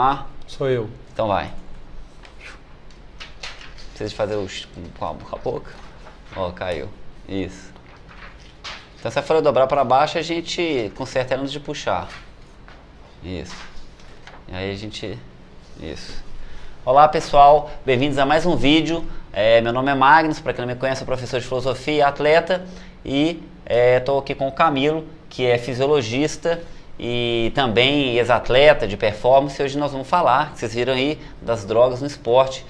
Ah, Sou eu. então vai. Precisa de fazer com a boca. Ó, caiu. Isso. Então se a folha dobrar para baixo, a gente conserta ela antes de puxar. Isso. E aí a gente... Isso. Olá pessoal, bem-vindos a mais um vídeo. Meu nome é Magnus, para quem não me conhece, eu sou professor de filosofia e atleta. E estou aqui com o Camilo, que é fisiologista e também ex-atleta de performance. Hoje nós vamos falar, vocês viram aí, das drogas no esporte.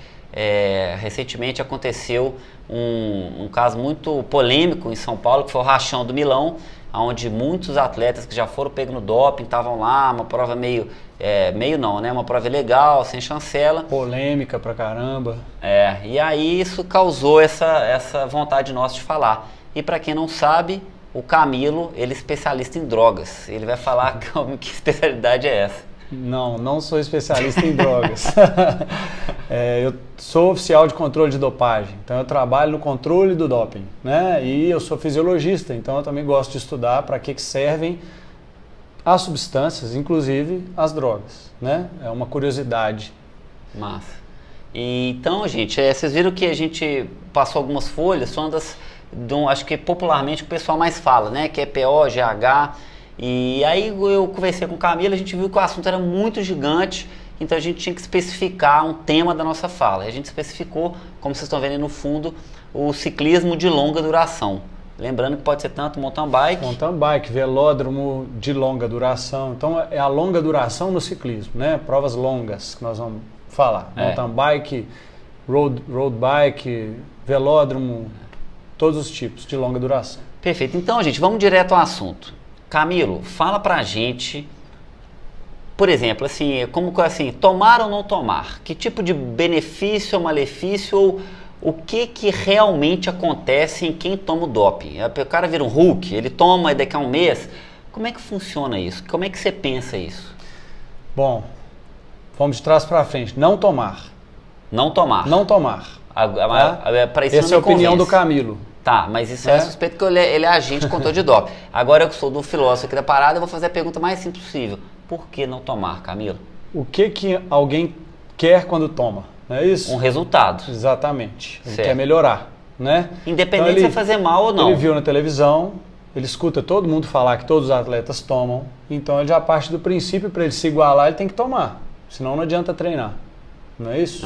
Recentemente aconteceu um caso muito polêmico em São Paulo, que foi o Rachão do Milão, onde muitos atletas que já foram pegos no doping estavam lá, uma prova uma prova ilegal, sem chancela. Polêmica pra caramba. E aí isso causou essa vontade nossa de falar. E para quem não sabe, o Camilo, ele é especialista em drogas. Ele vai falar que especialidade é essa. Não sou especialista em drogas. Eu sou oficial de controle de dopagem, então eu trabalho no controle do doping, né? E eu sou fisiologista, então eu também gosto de estudar para que servem as substâncias, inclusive as drogas, né? É uma curiosidade. Massa. E, então, gente, vocês viram que a gente passou algumas folhas, são acho que popularmente o pessoal mais fala, né? Que é PO, GH. E aí eu conversei com o Camilo, a gente viu que o assunto era muito gigante, então a gente tinha que especificar um tema da nossa fala. E a gente especificou, como vocês estão vendo aí no fundo, o ciclismo de longa duração. Lembrando que pode ser tanto mountain bike, velódromo de longa duração. Então é a longa duração no ciclismo, né? Provas longas que nós vamos falar. Mountain bike, road bike, velódromo, todos os tipos de longa duração. Perfeito. Então, gente, vamos direto ao assunto. Camilo, fala pra gente, por exemplo, assim, tomar ou não tomar? Que tipo de benefício ou malefício, ou o que realmente acontece em quem toma o doping? O cara vira um Hulk, ele toma e daqui a um mês. Como é que funciona isso? Como é que você pensa isso? Bom, vamos de trás para frente. Não tomar. Não tomar. Não tomar. Essa é a opinião do Camilo. Tá, mas isso é suspeito que ele é agente de controle de doping. Agora eu que sou do filósofo aqui da parada, eu vou fazer a pergunta mais simples possível. Por que não tomar, Camilo? O que alguém quer quando toma? Não é isso? Um resultado. Exatamente. Ele quer melhorar, né? Independente se vai fazer mal ou não. Ele viu na televisão, ele escuta todo mundo falar que todos os atletas tomam, então ele já parte do princípio, para ele se igualar, ele tem que tomar. Senão não adianta treinar. Não é isso?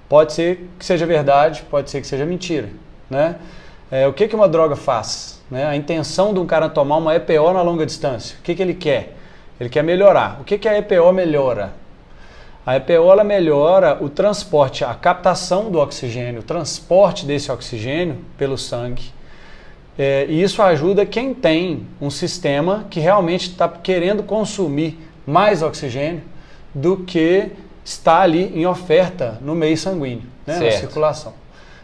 Pode ser que seja verdade, pode ser que seja mentira, né? O que uma droga faz? Né? A intenção de um cara tomar uma EPO na longa distância. O que ele quer? Ele quer melhorar. O que a EPO melhora? A EPO ela melhora o transporte, a captação do oxigênio, o transporte desse oxigênio pelo sangue. E isso ajuda quem tem um sistema que realmente está querendo consumir mais oxigênio do que está ali em oferta no meio sanguíneo, né? Na circulação.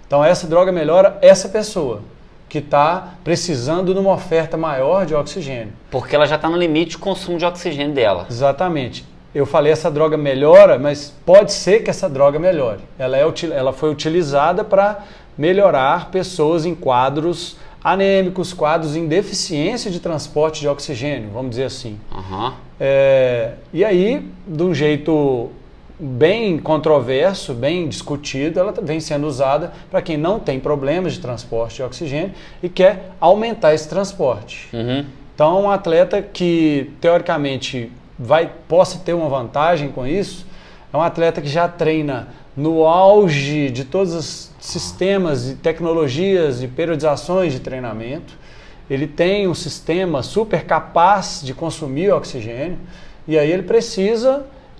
Então essa droga melhora essa pessoa que está precisando de uma oferta maior de oxigênio. Porque ela já está no limite de consumo de oxigênio dela. Exatamente. Eu falei essa droga melhora, mas pode ser que essa droga melhore. Ela foi utilizada para melhorar pessoas em quadros anêmicos, quadros em deficiência de transporte de oxigênio, vamos dizer assim. E aí, de um jeito bem controverso, bem discutido, ela vem sendo usada para quem não tem problemas de transporte de oxigênio e quer aumentar esse transporte. Então, um atleta que, teoricamente, possa ter uma vantagem com isso, é um atleta que já treina no auge de todos os sistemas e tecnologias e periodizações de treinamento. Ele tem um sistema super capaz de consumir oxigênio e aí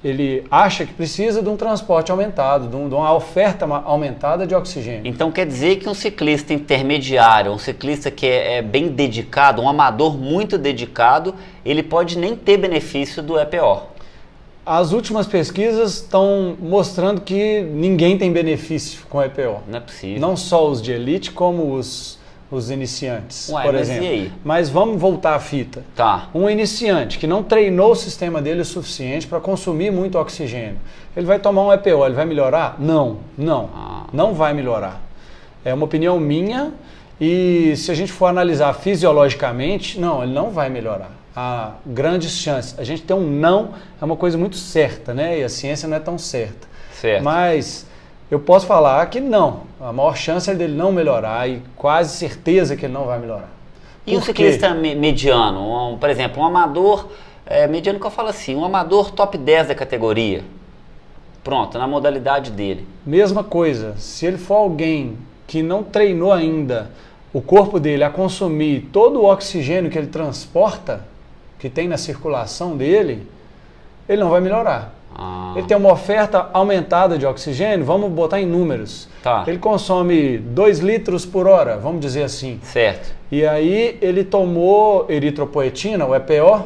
ele acha que precisa de um transporte aumentado, de uma oferta aumentada de oxigênio. Então quer dizer que um ciclista intermediário, um ciclista que é bem dedicado, um amador muito dedicado, ele pode nem ter benefício do EPO. As últimas pesquisas estão mostrando que ninguém tem benefício com EPO. Não é possível. Não só os de elite, como os iniciantes, por exemplo. E aí? Mas vamos voltar à fita. Tá. Um iniciante que não treinou o sistema dele o suficiente para consumir muito oxigênio, ele vai tomar um EPO, ele vai melhorar? Não vai melhorar. É uma opinião minha E se a gente for analisar fisiologicamente, não, ele não vai melhorar. Há grandes chances. A gente tem um não, é uma coisa muito certa, né? E a ciência não é tão certa. Certo. Mas eu posso falar que não. A maior chance é dele não melhorar e quase certeza que ele não vai melhorar. E o ciclista mediano? Por exemplo, um amador, mediano que eu falo assim, um amador top 10 da categoria. Pronto, na modalidade dele. Mesma coisa. Se ele for alguém que não treinou ainda o corpo dele a consumir todo o oxigênio que ele transporta, que tem na circulação dele, ele não vai melhorar. Ele tem uma oferta aumentada de oxigênio, vamos botar em números. Tá. Ele consome 2 litros por hora, vamos dizer assim. Certo. E aí ele tomou eritropoetina, o EPO,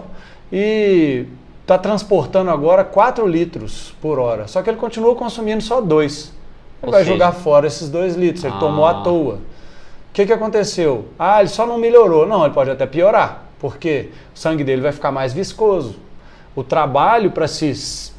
e está transportando agora 4 litros por hora. Só que ele continua consumindo só 2. Ele vai jogar fora esses 2 litros, ele tomou à toa. O que aconteceu? Ele só não melhorou. Não, ele pode até piorar, porque o sangue dele vai ficar mais viscoso. O trabalho para se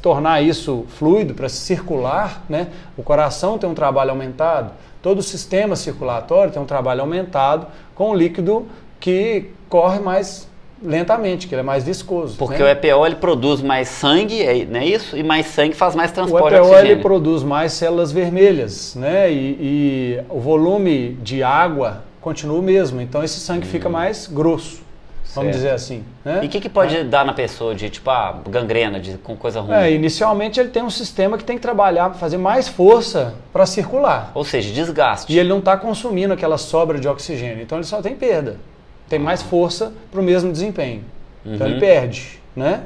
tornar isso fluido, para se circular, né? O coração tem um trabalho aumentado, todo o sistema circulatório tem um trabalho aumentado com o líquido que corre mais lentamente, que ele é mais viscoso. Porque né? o EPO ele produz mais sangue, não é isso? E mais sangue faz mais transporte de oxigênio. O EPO oxigênio. ele produz mais células vermelhas, né? E o volume de água continua o mesmo, então esse sangue fica mais grosso. Vamos dizer assim. Né? E o que pode dar na pessoa de, tipo, gangrena, com coisa ruim? Inicialmente ele tem um sistema que tem que trabalhar para fazer mais força para circular. Ou seja, desgaste. E ele não está consumindo aquela sobra de oxigênio, então ele só tem perda. Tem mais força para o mesmo desempenho. Então ele perde. Né?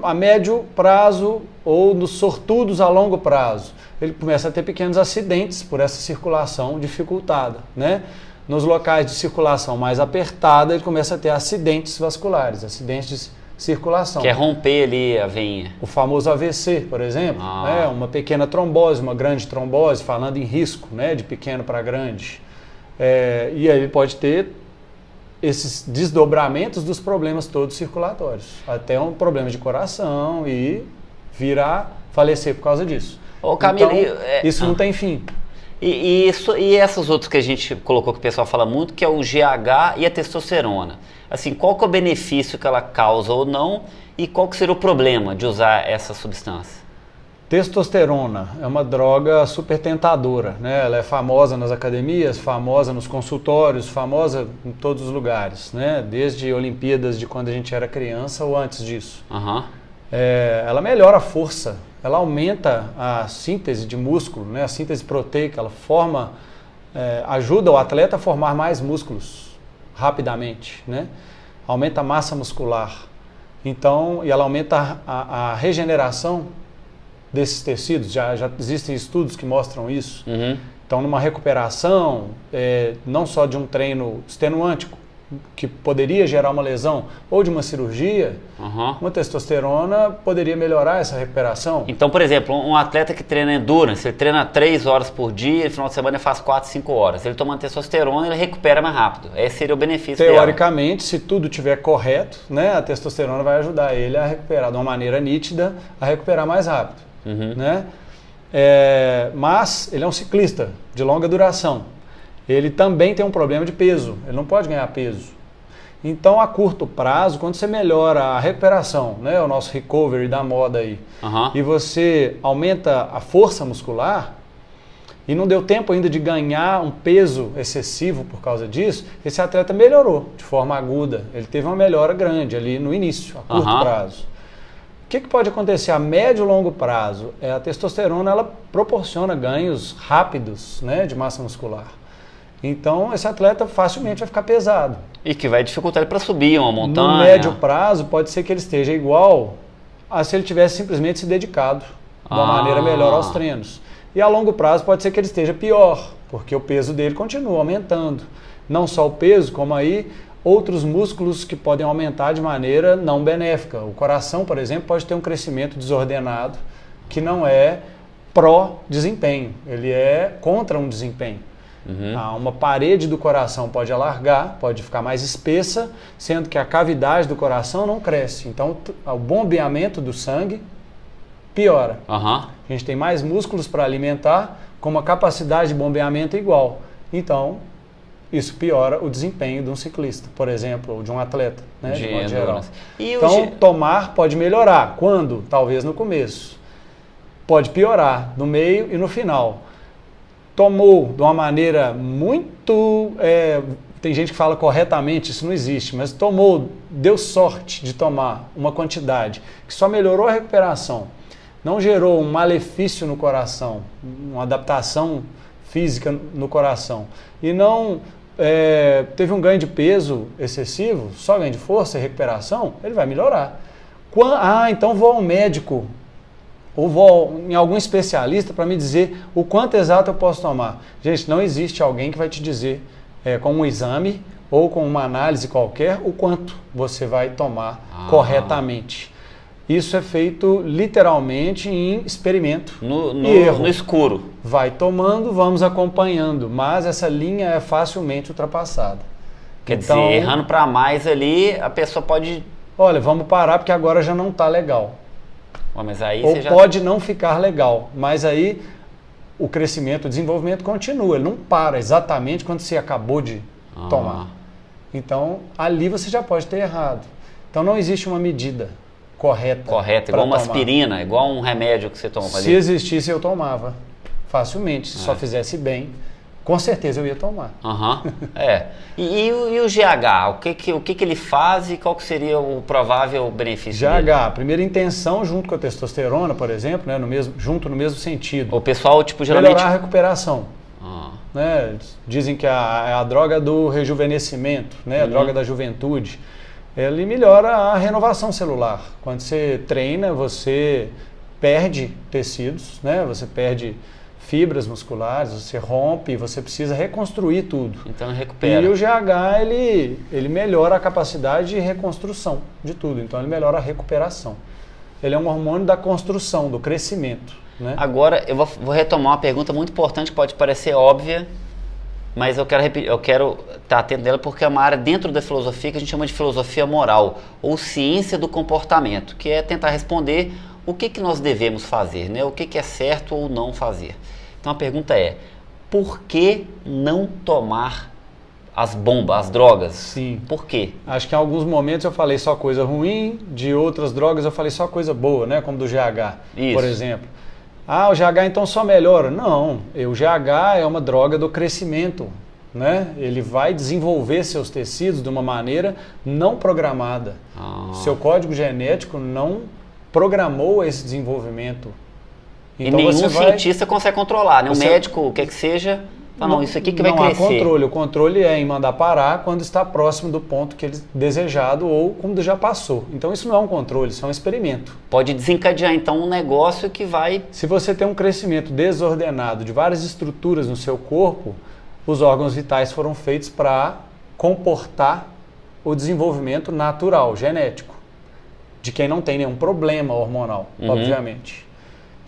A médio prazo ou nos sortudos a longo prazo, ele começa a ter pequenos acidentes por essa circulação dificultada. Né? Nos locais de circulação mais apertada, ele começa a ter acidentes vasculares, acidentes de circulação. Que é romper ali a veinha. O famoso AVC, por exemplo, né? Uma pequena trombose, uma grande trombose, falando em risco, né? De pequeno para grande. E aí ele pode ter esses desdobramentos dos problemas todos circulatórios, até um problema de coração e vir a falecer por causa disso. Ô, Camilo, então, isso não tem fim. E essas outras que a gente colocou que o pessoal fala muito, que é o GH e a testosterona. Assim, qual que é o benefício que ela causa ou não e qual que seria o problema de usar essa substância? Testosterona é uma droga super tentadora, né? Ela é famosa nas academias, famosa nos consultórios, famosa em todos os lugares, né? Desde Olimpíadas de quando a gente era criança ou antes disso. Ela melhora a força, ela aumenta a síntese de músculo, né? A síntese proteica, ela ajuda o atleta a formar mais músculos rapidamente, né? Aumenta a massa muscular. Então, e ela aumenta a regeneração desses tecidos, já existem estudos que mostram isso. Então, numa recuperação, não só de um treino extenuante, que poderia gerar uma lesão, ou de uma cirurgia, uma testosterona poderia melhorar essa recuperação. Então, por exemplo, um atleta que treina endurance, ele treina 3 horas por dia, no final de semana ele faz 4, 5 horas. Ele tomando testosterona, ele recupera mais rápido. Esse seria o benefício teoricamente, se tudo estiver correto, né, a testosterona vai ajudar ele a recuperar de uma maneira nítida, a recuperar mais rápido. Né? Mas ele é um ciclista de longa duração. Ele também tem um problema de peso, ele não pode ganhar peso. Então, a curto prazo, quando você melhora a recuperação, né, o nosso recovery da moda aí, e você aumenta a força muscular, e não deu tempo ainda de ganhar um peso excessivo por causa disso, esse atleta melhorou de forma aguda. Ele teve uma melhora grande ali no início, a curto prazo. O que pode acontecer a médio e longo prazo? A testosterona ela proporciona ganhos rápidos, né, de massa muscular. Então, esse atleta facilmente vai ficar pesado. E que vai dificultar ele para subir uma montanha. No médio prazo, pode ser que ele esteja igual a se ele tivesse simplesmente se dedicado de uma maneira melhor aos treinos. E a longo prazo, pode ser que ele esteja pior, porque o peso dele continua aumentando. Não só o peso, como aí outros músculos que podem aumentar de maneira não benéfica. O coração, por exemplo, pode ter um crescimento desordenado que não é pró-desempenho, ele é contra um desempenho. Uma parede do coração pode alargar, pode ficar mais espessa, sendo que a cavidade do coração não cresce. Então, o bombeamento do sangue piora. A gente tem mais músculos para alimentar, com uma capacidade de bombeamento igual. Então, isso piora o desempenho de um ciclista, por exemplo, ou de um atleta, né, de modo geral. Então, tomar pode melhorar. Quando? Talvez no começo. Pode piorar no meio e no final. Tomou de uma maneira muito... tem gente que fala corretamente, isso não existe, mas tomou, deu sorte de tomar uma quantidade que só melhorou a recuperação, não gerou um malefício no coração, uma adaptação física no coração, e não teve um ganho de peso excessivo, só ganho de força e recuperação, ele vai melhorar. Então vou ao médico, ou vou em algum especialista para me dizer o quanto exato eu posso tomar. Gente, não existe alguém que vai te dizer com um exame ou com uma análise qualquer o quanto você vai tomar corretamente. Isso é feito literalmente em experimento e erro. No escuro. Vai tomando, vamos acompanhando, mas essa linha é facilmente ultrapassada. Quer dizer, errando para mais ali, a pessoa pode... Olha, vamos parar porque agora já não está legal. Mas aí ou você já... pode não ficar legal, mas aí o crescimento, o desenvolvimento continua, ele não para exatamente quando você acabou de tomar. Então, ali você já pode ter errado. Então, não existe uma medida correta. Correta, igual uma aspirina, igual um remédio que você toma. Se existisse, eu tomava facilmente. Se só fizesse bem, com certeza eu ia tomar. E o GH, o que ele faz e qual que seria o provável benefício dele? GH, primeira intenção junto com a testosterona, por exemplo, né, no mesmo sentido. O pessoal, geralmente... Melhorar a recuperação. Né? Dizem que é a droga do rejuvenescimento, né? A droga da juventude. Ele melhora a renovação celular. Quando você treina, você perde tecidos, né? Você perde fibras musculares, você rompe, você precisa reconstruir tudo. Então recupera. E o GH, ele melhora a capacidade de reconstrução de tudo. Então ele melhora a recuperação. Ele é um hormônio da construção, do crescimento. Né? Agora eu vou retomar uma pergunta muito importante, que pode parecer óbvia, mas eu quero estar atento dela porque é uma área dentro da filosofia que a gente chama de filosofia moral, ou ciência do comportamento, que é tentar responder o que nós devemos fazer, né? O que é certo ou não fazer. Então a pergunta é, por que não tomar as bombas, as drogas? Sim. Por quê? Acho que em alguns momentos eu falei só coisa ruim, de outras drogas eu falei só coisa boa, né? Como do GH, por exemplo. O GH então só melhora. Não, o GH é uma droga do crescimento, né? Ele vai desenvolver seus tecidos de uma maneira não programada. Seu código genético não programou esse desenvolvimento. Então, e nenhum cientista consegue controlar, né? O médico, o que seja, fala, não, isso aqui que vai crescer. Não há controle. O controle é em mandar parar quando está próximo do ponto que ele desejado ou quando já passou. Então isso não é um controle, isso é um experimento. Pode desencadear então um negócio que vai... Se você tem um crescimento desordenado de várias estruturas no seu corpo, os órgãos vitais foram feitos para comportar o desenvolvimento natural, genético, de quem não tem nenhum problema hormonal, obviamente.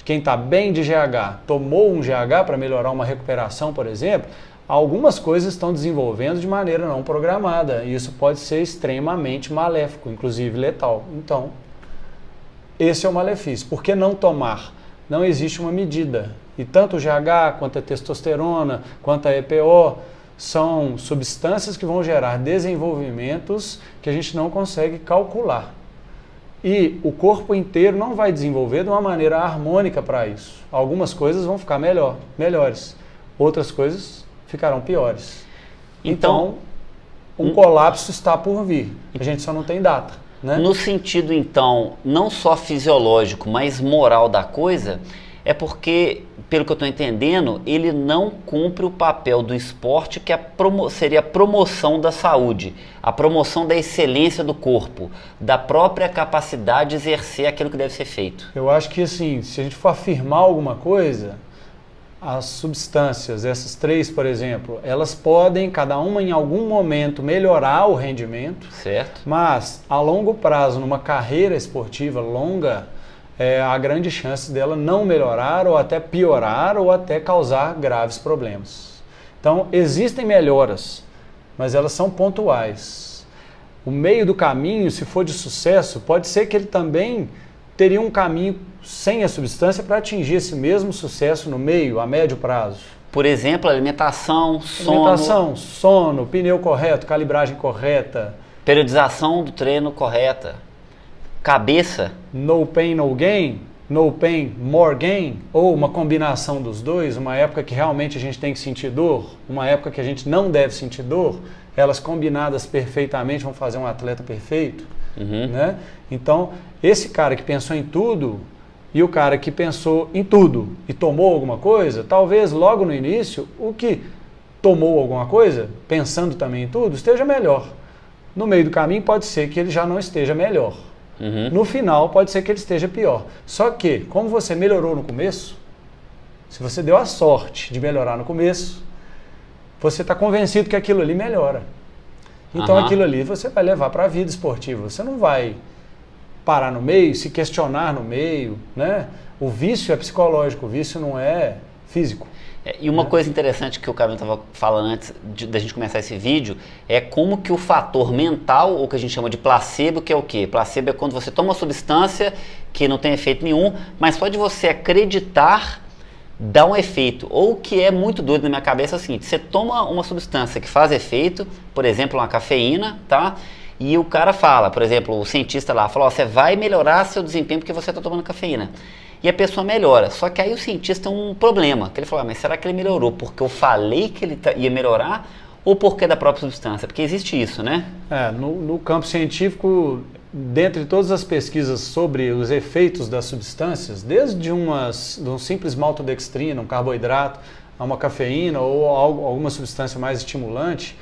Quem está bem de GH, tomou um GH para melhorar uma recuperação, por exemplo, algumas coisas estão desenvolvendo de maneira não programada. E isso pode ser extremamente maléfico, inclusive letal. Então, esse é o malefício. Por que não tomar? Não existe uma medida. E tanto o GH, quanto a testosterona, quanto a EPO, são substâncias que vão gerar desenvolvimentos que a gente não consegue calcular. E o corpo inteiro não vai desenvolver de uma maneira harmônica para isso. Algumas coisas vão ficar melhores, outras coisas ficarão piores. Então um colapso está por vir, a gente só não tem data. Né? No sentido, então, não só fisiológico, mas moral da coisa, é porque, pelo que eu estou entendendo, ele não cumpre o papel do esporte, que seria a promoção da saúde, a promoção da excelência do corpo, da própria capacidade de exercer aquilo que deve ser feito. Eu acho que, assim, se a gente for afirmar alguma coisa, as substâncias, essas três, por exemplo, elas podem, cada uma em algum momento, melhorar o rendimento. Certo. Mas, a longo prazo, numa carreira esportiva longa, há grande chance dela não melhorar ou até piorar ou até causar graves problemas. Então, existem melhoras, mas elas são pontuais. O meio do caminho, se for de sucesso, pode ser que ele também teria um caminho sem a substância para atingir esse mesmo sucesso no meio, a médio prazo. Por exemplo, alimentação, sono, pneu correto, calibragem correta. Periodização do treino correta. Cabeça. No pain, no gain. No pain, more gain. Ou uma combinação dos dois. Uma época que realmente a gente tem que sentir dor. Uma época que a gente não deve sentir dor. Elas combinadas perfeitamente vão fazer um atleta perfeito. Né? Então, esse cara que pensou em tudo e o cara que pensou em tudo e tomou alguma coisa, talvez logo no início, o que tomou alguma coisa, pensando também em tudo, esteja melhor. No meio do caminho pode ser que ele já não esteja melhor. No final pode ser que ele esteja pior. Só que, como você melhorou no começo, se você deu a sorte de melhorar no começo, você está convencido que aquilo ali melhora. Então aquilo ali você vai levar para a vida esportiva. Você não vai parar no meio, se questionar no meio, né? O vício é psicológico, o vício não é físico. E uma coisa interessante que o Camilo estava falando antes da gente começar esse vídeo é como que o fator mental, ou que a gente chama de placebo, que é o quê? Placebo é quando você toma uma substância que não tem efeito nenhum, mas só de você acreditar dá um efeito. Ou o que é muito doido na minha cabeça é o seguinte: você toma uma substância que faz efeito, por exemplo, uma cafeína, tá? E o cara fala, por exemplo, o cientista lá, falou, você vai melhorar seu desempenho porque você está tomando cafeína. E a pessoa melhora. Só que aí o cientista tem um problema, que ele falou, mas será que ele melhorou porque eu falei que ele ia melhorar ou porque é da própria substância? Porque existe isso, né? No campo científico, dentre todas as pesquisas sobre os efeitos das substâncias, desde de um simples maltodextrina, um carboidrato, a uma cafeína ou alguma substância mais estimulante,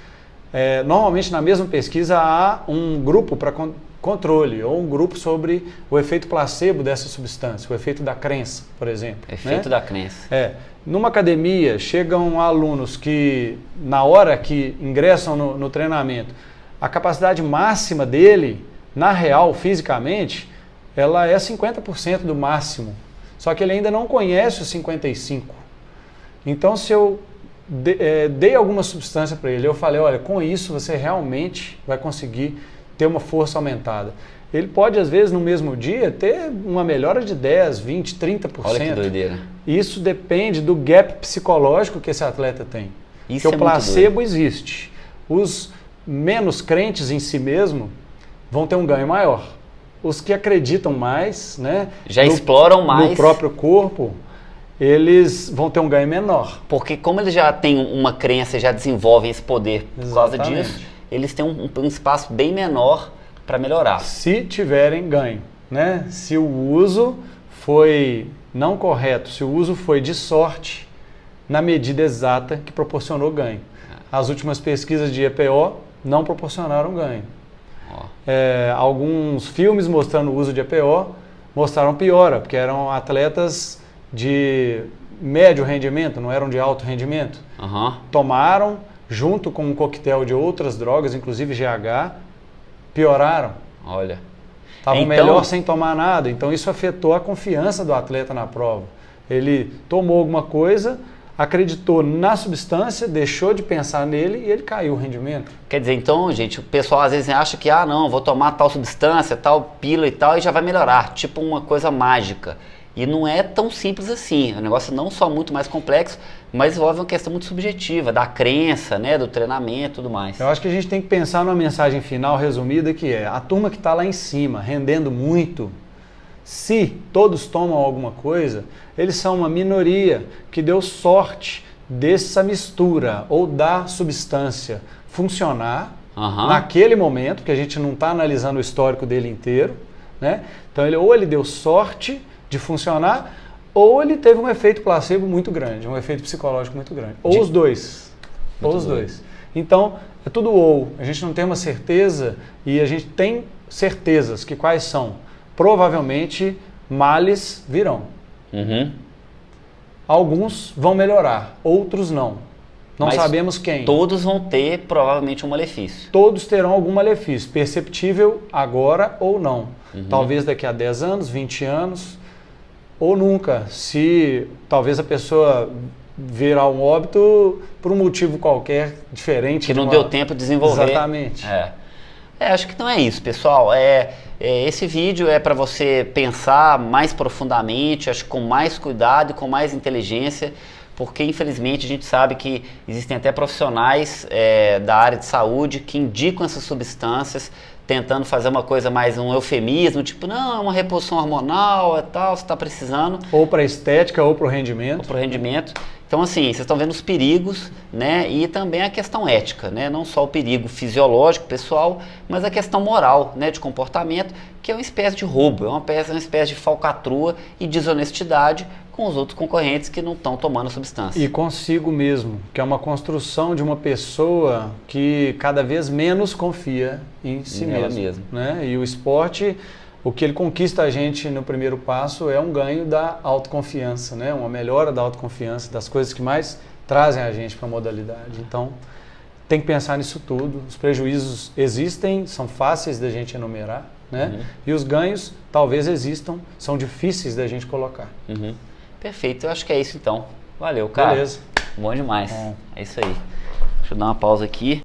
normalmente na mesma pesquisa há um grupo para controle ou um grupo sobre o efeito placebo dessa substância, o efeito da crença, por exemplo. Efeito da crença. Numa academia, chegam alunos que, na hora que ingressam no treinamento, a capacidade máxima dele, na real, fisicamente, ela é 50% do máximo. Só que ele ainda não conhece os 55%. Então, se eu dei alguma substância para ele, eu falei, olha, com isso você realmente vai conseguir ter uma força aumentada. Ele pode, às vezes, no mesmo dia, ter uma melhora de 10, 20, 30%. Olha que doideira. Isso depende do gap psicológico que esse atleta tem. Isso porque o placebo existe. Os menos crentes em si mesmo vão ter um ganho maior. Os que acreditam mais, né, já exploram mais no próprio corpo, eles vão ter um ganho menor. Porque como eles já têm uma crença, já desenvolvem esse poder por causa disso, eles têm um espaço bem menor para melhorar. Se tiverem ganho, né? Se o uso foi não correto, se o uso foi de sorte, na medida exata que proporcionou ganho. As últimas pesquisas de EPO não proporcionaram ganho. Alguns filmes mostrando o uso de EPO mostraram piora, porque eram atletas de médio rendimento, não eram de alto rendimento. Tomaram, junto com um coquetel de outras drogas, inclusive GH, pioraram. Olha. Estavam melhor sem tomar nada. Então isso afetou a confiança do atleta na prova. Ele tomou alguma coisa, acreditou na substância, deixou de pensar nele e ele caiu o rendimento. Quer dizer, então, gente, o pessoal às vezes acha que, não, vou tomar tal substância, tal pílula e tal, e já vai melhorar. Tipo uma coisa mágica. E não é tão simples assim. O negócio não só muito mais complexo, mas envolve uma questão muito subjetiva, da crença, né, do treinamento e tudo mais. Eu acho que a gente tem que pensar numa mensagem final resumida, que é a turma que está lá em cima, rendendo muito, se todos tomam alguma coisa, eles são uma minoria que deu sorte dessa mistura ou da substância funcionar naquele momento, porque a gente não está analisando o histórico dele inteiro, né? Então ou ele deu sorte de funcionar, ou ele teve um efeito placebo muito grande, um efeito psicológico muito grande. Ou os dois. Ou os dois. Então, é tudo ou. A gente não tem uma certeza e a gente tem certezas que quais são? Provavelmente, males virão. Alguns vão melhorar, outros não. Não sabemos quem. Todos vão ter, provavelmente, um malefício. Todos terão algum malefício, perceptível agora ou não. Talvez daqui a 10 anos, 20 anos, ou nunca, se talvez a pessoa virar um óbito por um motivo qualquer diferente. Que não deu tempo de desenvolver. Exatamente. Acho que não é isso, pessoal. Esse vídeo é para você pensar mais profundamente, acho que com mais cuidado e com mais inteligência, porque infelizmente a gente sabe que existem até profissionais da área de saúde que indicam essas substâncias, tentando fazer uma coisa mais um eufemismo, tipo, não, é uma reposição hormonal, é tal, você está precisando. Ou para estética ou para o rendimento. Ou para o rendimento. Então, assim, vocês estão vendo os perigos, né? E também a questão ética, né? Não só o perigo fisiológico, pessoal, mas a questão moral, né? De comportamento, que é uma espécie de roubo, é uma espécie de falcatrua e desonestidade com os outros concorrentes que não estão tomando a substância. E consigo mesmo, que é uma construção de uma pessoa que cada vez menos confia em si mesmo. Né? E o esporte, o que ele conquista a gente no primeiro passo é um ganho da autoconfiança, né? Uma melhora da autoconfiança, das coisas que mais trazem a gente para a modalidade. Então, tem que pensar nisso tudo. Os prejuízos existem, são fáceis da gente enumerar, né? E os ganhos talvez existam, são difíceis da gente colocar. Perfeito, eu acho que é isso então. Valeu, cara. Beleza. Bom demais. É isso aí. Deixa eu dar uma pausa aqui.